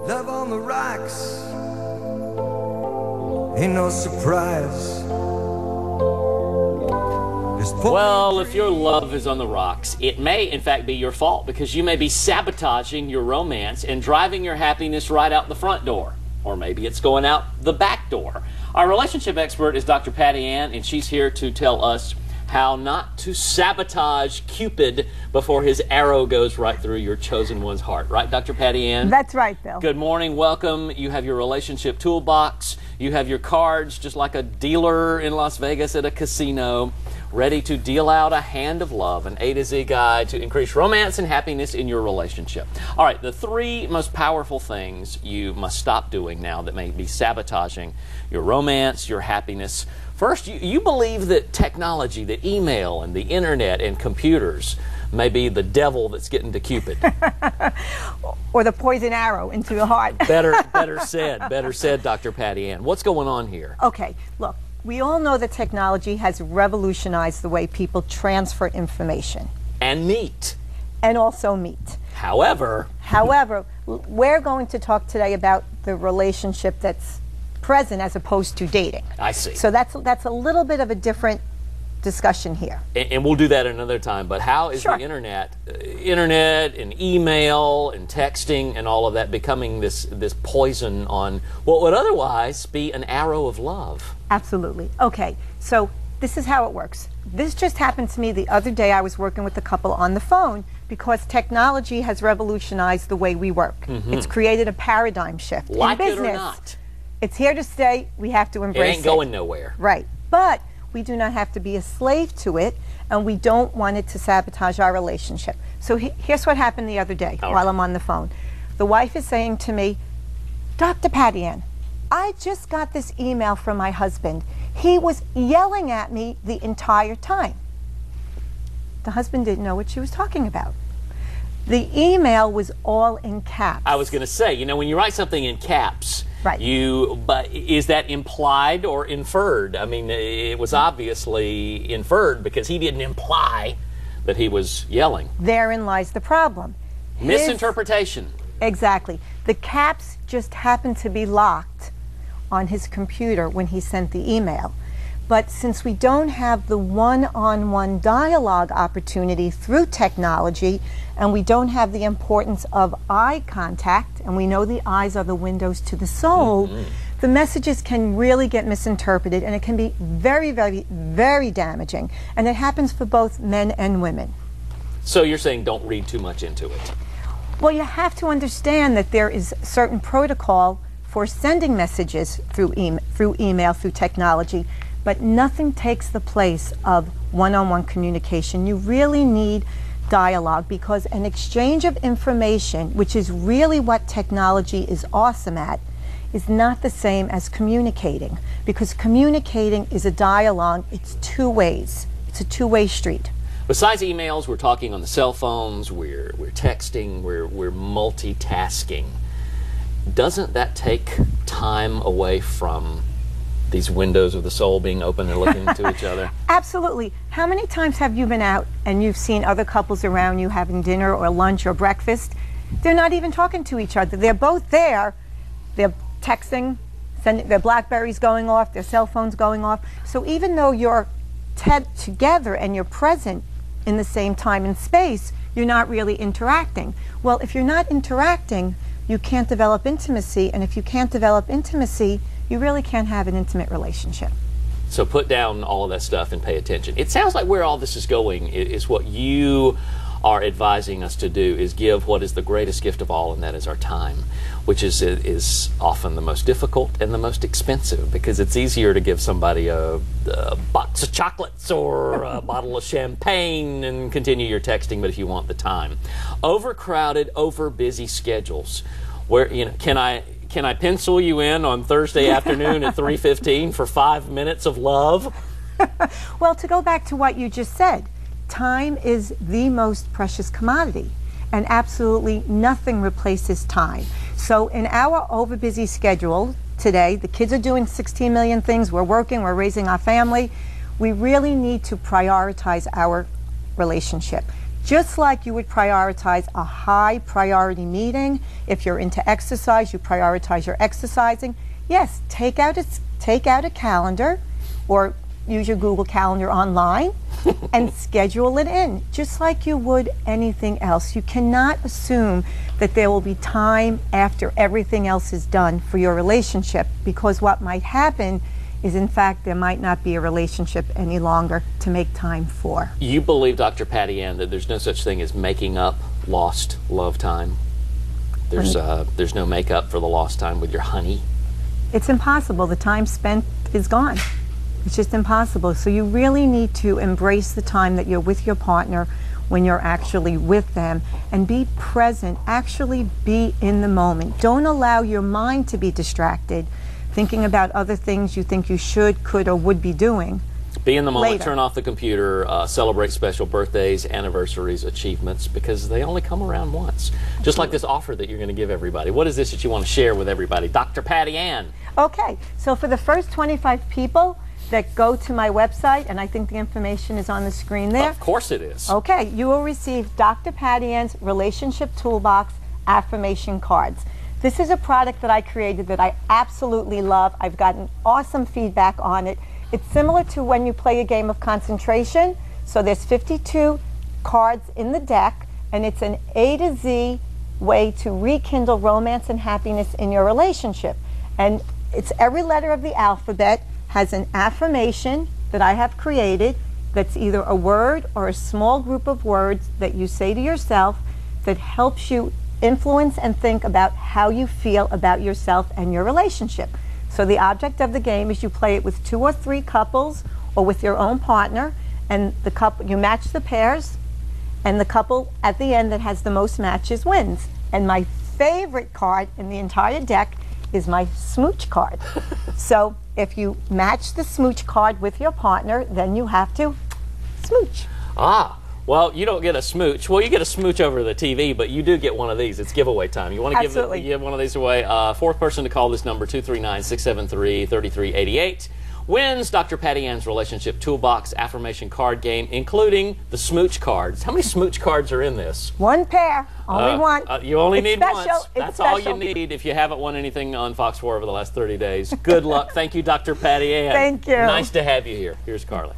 Love on the rocks ain't no surprise. Well, if your love is on the rocks, it may in fact be your fault, because you may be sabotaging your romance and driving your happiness right out the front door. Or maybe it's going out the back door. Our relationship expert is Dr. Patty Ann, and she's here to tell us how not to sabotage Cupid before his arrow goes right through your chosen one's heart. Right, Dr. Patty Ann? That's right, Bill. Good morning. Welcome. You have your relationship toolbox. You have your cards, just like a dealer in Las Vegas at a casino, ready to deal out a hand of love, an A to Z guide to increase romance and happiness in your relationship. All right, the three most powerful things you must stop doing now that may be sabotaging your romance, your happiness. First, you believe that technology, that email and the internet and computers may be the devil that's getting to Cupid. Or the poison arrow into the heart. Better said, Dr. Patty Ann. What's going on here? Okay, look, we all know that technology has revolutionized the way people transfer information. And meet. And also meet. However, we're going to talk today about the relationship that's present as opposed to dating. I see. So that's a little bit of a different discussion here. And we'll do that another time, but how is the internet and email and texting and all of that becoming this poison on what would otherwise be an arrow of love? Absolutely. Okay, so this is how it works. This just happened to me the other day. I was working with a couple on the phone because technology has revolutionized the way we work. It's created a paradigm shift in business. It or not. It's here to stay. We have to embrace it. It ain't going nowhere. Right. But we do not have to be a slave to it, and we don't want it to sabotage our relationship. So here's what happened the other day while I'm on the phone. The wife is saying to me, Dr. Patty Ann, I just got this email from my husband. He was yelling at me the entire time. The husband didn't know what she was talking about. The email was all in caps. I was going to say, you know, when you write something in caps, right. But is that implied or inferred? I mean, it was obviously inferred because he didn't imply that he was yelling. Therein lies the problem. Misinterpretation. Exactly. The caps just happened to be locked on his computer when he sent the email. But since we don't have the one-on-one dialogue opportunity through technology, and we don't have the importance of eye contact, and we know the eyes are the windows to the soul, the messages can really get misinterpreted, and it can be very, very, very damaging. And it happens for both men and women. So you're saying don't read too much into it? Well, you have to understand that there is certain protocol for sending messages through email, through technology, but nothing takes the place of one-on-one communication. You really need dialogue, because an exchange of information, which is really what technology is awesome at, is not the same as communicating, because communicating is a dialogue. It's two ways. It's a two-way street. Besides emails, we're talking on the cell phones, we're texting, we're multitasking. Doesn't that take time away from these windows of the soul being open and looking to each other? Absolutely. How many times have you been out and you've seen other couples around you having dinner or lunch or breakfast? They're not even talking to each other. They're both there. They're texting, sending their Blackberries going off, their cell phones going off. So even though you're together and you're present in the same time and space, you're not really interacting. Well, if you're not interacting, you can't develop intimacy, and if you can't develop intimacy, you really can't have an intimate relationship. So put down all of that stuff and pay attention. It sounds like where all this is going is what you are advising us to do, is give what is the greatest gift of all, and that is our time, which is often the most difficult and the most expensive, because it's easier to give somebody a box of chocolates or a bottle of champagne and continue your texting. But if you want the time, overcrowded, over busy schedules, where, you know, can I pencil you in on Thursday afternoon at 3:15 for 5 minutes of love? Well, to go back to what you just said, time is the most precious commodity, and absolutely nothing replaces time. So in our overbusy schedule today, the kids are doing 16 million things, we're working, we're raising our family, we really need to prioritize our relationship. Just like you would prioritize a high priority meeting. If you're into exercise, you prioritize your exercising. Yes, take out a calendar or use your Google Calendar online and schedule it in, just like you would anything else. You cannot assume that there will be time after everything else is done for your relationship, because what might happen is, in fact, there might not be a relationship any longer to make time for. You believe, Dr. Patty Ann, that there's no such thing as making up lost love time? There's no makeup for the lost time with your honey? It's impossible. The time spent is gone. It's just impossible. So you really need to embrace the time that you're with your partner when you're actually with them, and be present. Actually be in the moment. Don't allow your mind to be distracted, thinking about other things you think you should, could, or would be doing. Be in the moment, later. Turn off the computer, celebrate special birthdays, anniversaries, achievements, because they only come around once. Just like this offer that you're going to give everybody. What is this that you want to share with everybody? Dr. Patty Ann. Okay, so for the first 25 people that go to my website, and I think the information is on the screen there. Of course it is. Okay, you will receive Dr. Patty Ann's Relationship Toolbox affirmation cards. This is a product that I created that I absolutely love. I've gotten awesome feedback on it. It's similar to when you play a game of concentration. So there's 52 cards in the deck, and it's an A to Z way to rekindle romance and happiness in your relationship. And it's every letter of the alphabet has an affirmation that I have created that's either a word or a small group of words that you say to yourself that helps you influence and think about how you feel about yourself and your relationship. So the object of the game is you play it with 2 or 3 couples or with your own partner, and the couple, you match the pairs, and the couple at the end that has the most matches wins. And my favorite card in the entire deck is my smooch card. So if you match the smooch card with your partner, then you have to smooch. Ah, well, you don't get a smooch. Well, you get a smooch over the TV, but you do get one of these. It's giveaway time. You want to give one of these away? Fourth person to call this number, 239-673-3388, wins Dr. Patty Ann's Relationship Toolbox affirmation card game, including the smooch cards. How many smooch cards are in this? 1 pair, only one. You only need special. once. That's all you need if you haven't won anything on Fox 4 over the last 30 days. Good luck. Thank you, Dr. Patty Ann. Thank you. Nice to have you here. Here's Carly.